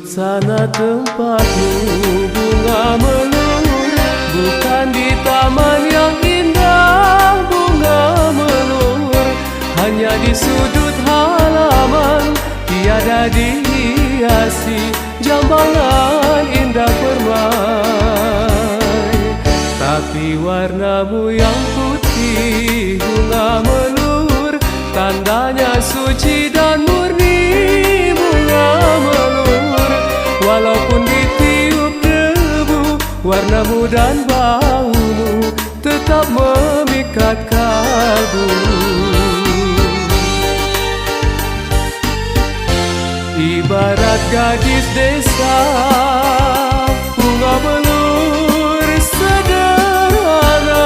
sudut sana tempatmu bunga melur, bukan di taman yang indah bunga melur, hanya di sudut halaman tiada dihiasi jambangan indah permai. Tapi warnamu yang putih bunga melur, tandanya suci dan murni bunga melur. Walaupun ditiup debu, warnamu dan baumu tetap memikat kalbu. Ibarat gadis desa, bunga melur sederhana.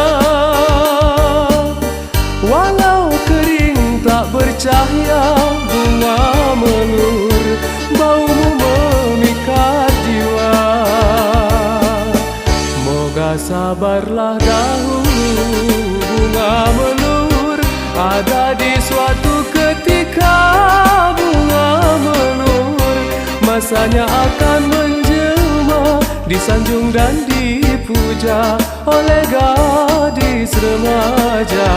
Walau kering tak bercahaya, bunga melur baumu memikat jiwa. Moga sabarlah dahulu bunga melur, ada di suatu ketika bunga melur masanya akan menjelma, disanjung dan dipuja oleh gadis remaja.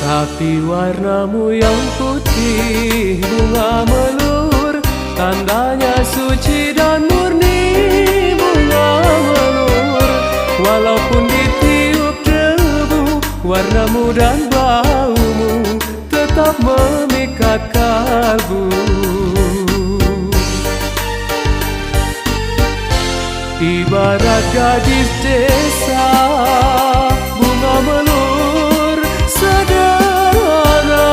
Tapi warnamu yang putih bunga melur, tandanya suci dan murni bunga melur. Walaupun ditiup debu, warnamu dan baumu tetap memikat kalbu. Ibarat gadis desa, bunga melur sederhana.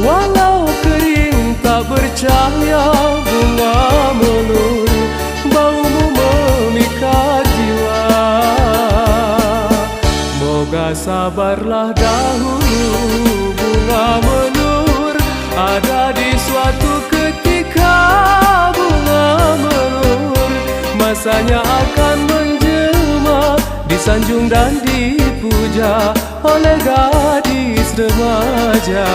Walau kering tak bercahaya, bunga melur baumu memikat jiwa. Moga sabarlah dahulu bunga melur, ada di suatu ketika bunga melur masanya akan menjelma, disanjung dan dipuja oleh gadis remaja.